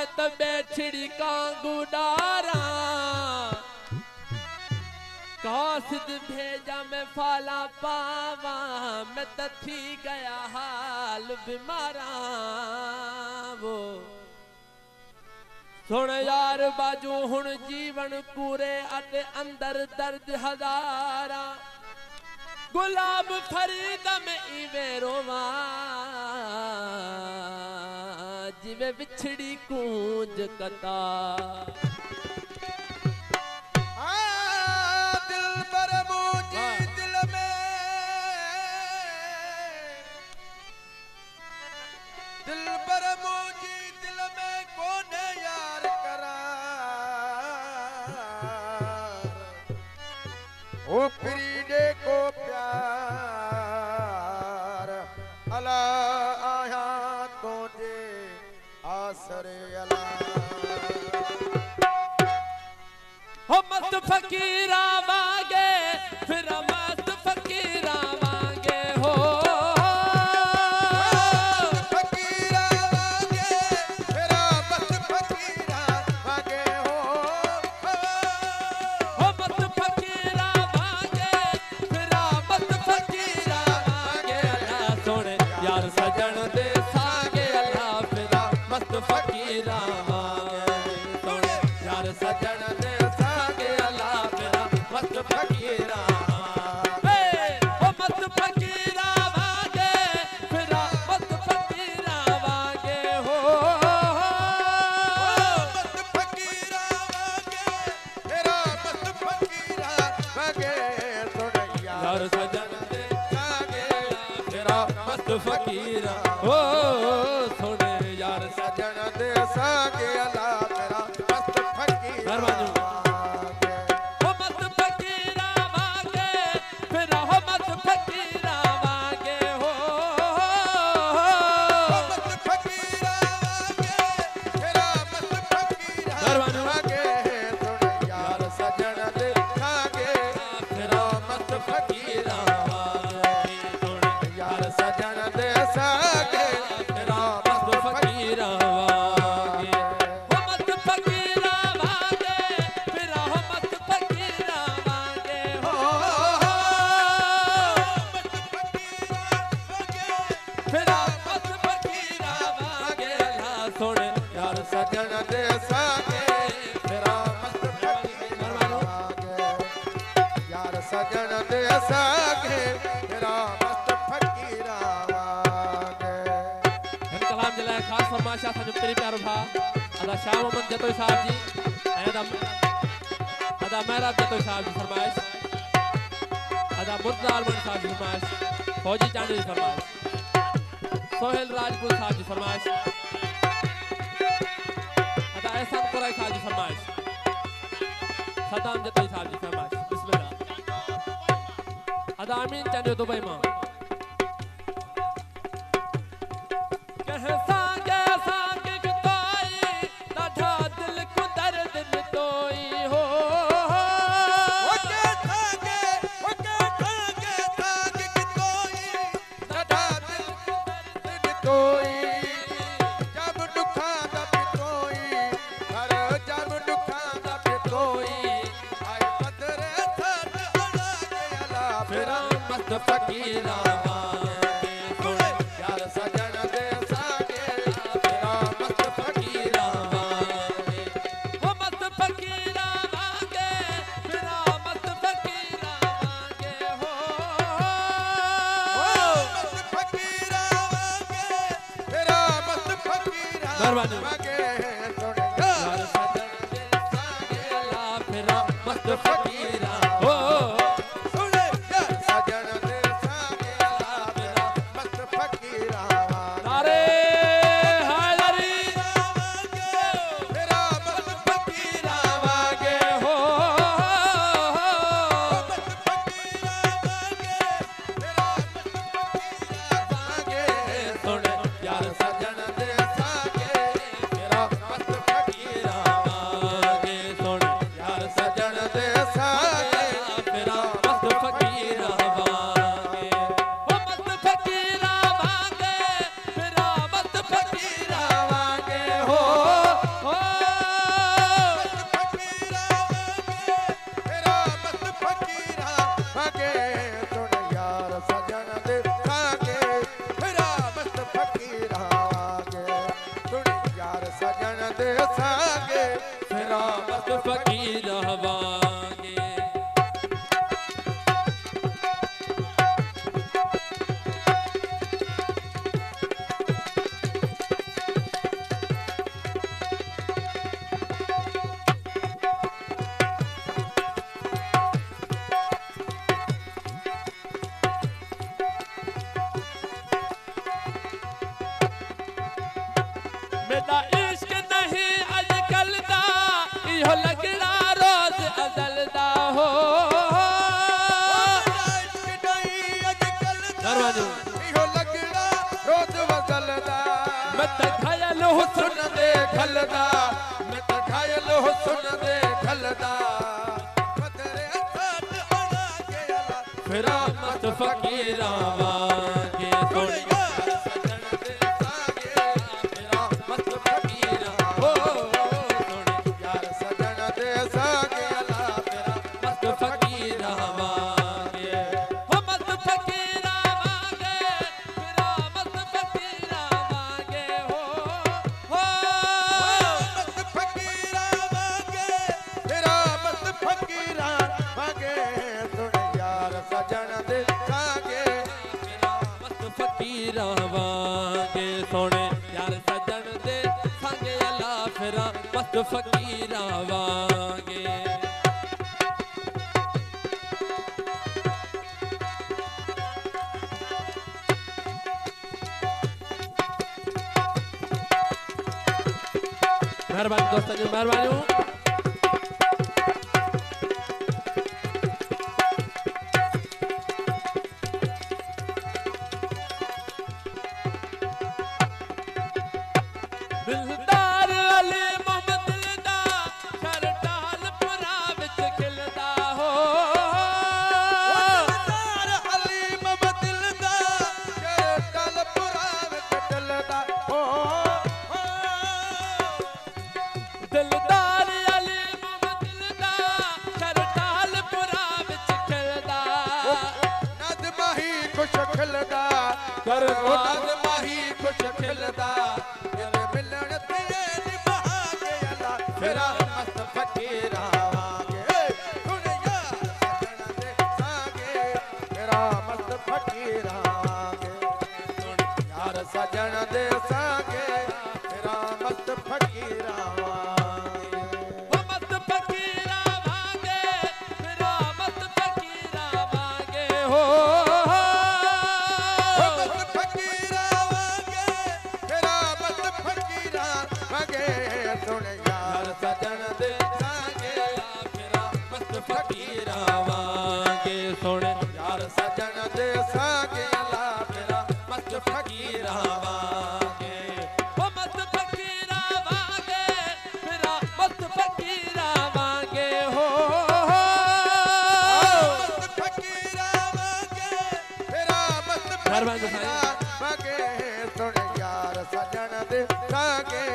मैं तो बैठड़ी कांगू डारा कासिद भेजा मैं फाला पावा मैं तो थी गया हाल बीमारा वो सुन यार बाजू हुण जीवन पूरे अते अंदर दर्द हजारा गुलाब फरीद में इवे रोवा जिवे बिछड़ी कूंज कता दिल पर मुझी दिल में दिल पर मुझी दिल में कौन यार करार ओ फरीदे को प्यार अला आया तुझे आसरे अला हो मस्त फकीरा मांगे फिर मस्त फकीरा मांगे हो फकीरा मांगे फिर मस्त फकीरा मांगे हो मस्त फकीरा मांगे फिर मस्त फकीरा मांगे अल्लाह सोने यार सजन दे सागे अल्लाह फिर मस्त फकीरा मांगे सोने यार सजन दे सागे अल्लाह फिर मस्त फकीरा मस्त फकीरा मांगे फिर मस्त फकीरा मांगे हो मस्त फकीरा मांगे फिर मस्त फकीरा मांगे सोनिया यार सजन दे सागे फिर मस्त फकीरा हो सोने यार सजन दे सागे अला तेरा मस्त फकीरा मस्त फकीरा मांगे फिर मस्त फकीरा मांगे हो मस्त फकीरा मांगे फिर मस्त फकीरा मांगे सोनिया यार सजन दे सागे फिर मस्त फकीरा मांगे सोने यार सजन दे सागे फिर मस्त फकीरा मांगे मस्त फकीरा मांगे फिर मस्त फकीरा मांगे हो फिर मस्त फकीरा मांगे अल्लाह सोने यार सजन दे सागे फिर मस्त फकीरा मांगे यार सजन दे सागे फिर मस्त फकीरा मांगे हिन कलाम जे लाइ ख़ासि फरमाइश आहे असांजो पहिरीं प्यारो भाउ अदा शाह मोहम्मद जतोई साहब जी ऐं अदा महराज जतोई साहब जी फरमाइश अदा मुर्तज़ा आलमगीर साहब जी फरमाइश फौजी चांडे जी फरमाइश सोहेल राजपूत साहब जी फरमाइश अदा एहसान कुरैशी साहब जी फरमाइश सदाम जतोई साहब जी फरमाइश बिस्मिल्लाह अदा अमीन चांडे दुबई मां सागे सागे कताई ॾाढा दिल को दर्द तोई हो ओके सागे कोई ॾाढा दिल तोई जब दुखा दा तोई हर जब दुखा दा तोई आए बदरे थन अला के अला फिर मस्त फकीरा मांगे सोने यार सजन दे सागे फिर मस्त फकीरा मांगे मस्त फकीरा मांगे फिर मस्त फकीरा मांगे हो मस्त फकीरा मांगे फिर मस्त फकीरा मांगे सोनिया यार सजन दे सागे अल्लाह फिर मस्त फकीरा हो सुने सजन दे सागे अला फिर मस्त फकीरा नारे हैदरी फिर मस्त फकीरा मांगे हो मस्त फकीरा मांगे फिर मस्त फकीरा मांगे सोने यार सजन दे सागे दे सांगे फिरा मस्त फकीर वांगे मेरा इश्क नहीं अजकल दा इहो लगड़ा रोज अजल दा हो इश्क नहीं अजकल नरवाजो इहो लगड़ा रोज वसल दा मैं तो घायल हुस्न दे खलदा मैं तो घायल हुस्न दे खलदा बदरे अथात आना के अला फिरा मस्त फकीर वांगे सोनिया सजन दे सांगे फिरा मस्त फकीर हो यार सजन दे सांगे अला फिरा मस्त फकीर वांगे हो मस्त फकीर वांगे फिरा मस्त फकीर वांगे हो मस्त फकीरा मांगे फिरा मस्त फकीरा मांगे सुन यार सजन दे सांगे मस्त फकीर वांगे सोने यार सजन दे संगे अल्लाह फिरा मस्त फकीर वांगे मेहरबानी दोस्तों जी मेहरबानी दिलदार अली मोहम्मद दिलदा शरटाल पुरा विच खिलदा हो यार अली मोहम्मद दिलदा के तलपुरा विच चलदा हो दिलदार अली मोहम्मद दिलदा शरटाल पुरा विच खिलदा नद माही खुश खिलदा कर नद माही खुश खिलदा तेरे मिलन तेरे निभा के अला फिरा मस्त फकीरा वांगे सुन यार सजन दे सांगे फिरा मस्त फकीरा वांगे सुन यार सजन दे सांगे फिरा मस्त फकीरा वांगे हो मस्त फकीर वांगे फिरा मस्त फकीर वांगे हो मस्त फकीरा वांगे फिरा मस्त फकीरा वांगे सुन यार सजन दे सांगे फिरा मस्त फकीर वांगे सुन यार सजन दे सांगे अला फिरा मस्त फकीर वांगे हो मस्त फकीर वांगे फिरा मस्त फकीर वांगे हो मस्त फकीरा वांगे फिरा मस्त मेहरबानी फकीरा वांगे सुन यार सजन दे सांगे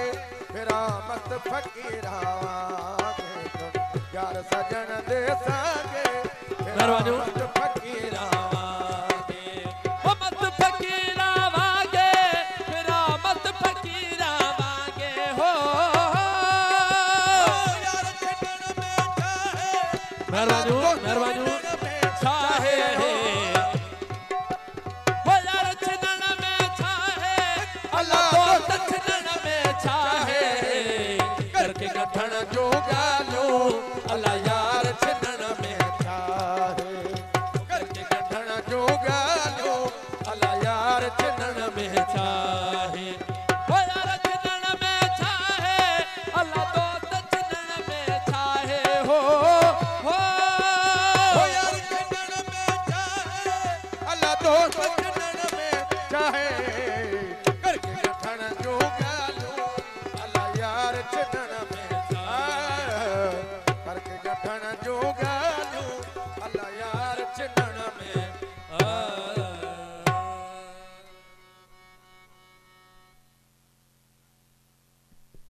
फिरा मस्त फकीरा वांगे सुन यार सजन दे सांगे फिरा मेहरबानी मस्त फकीरा वांगे हो मस्त फकीर वांगे फिरा मस्त फकीर वांगे हो यार छटन में चाहे मेहरबानी छटन में चाहे हो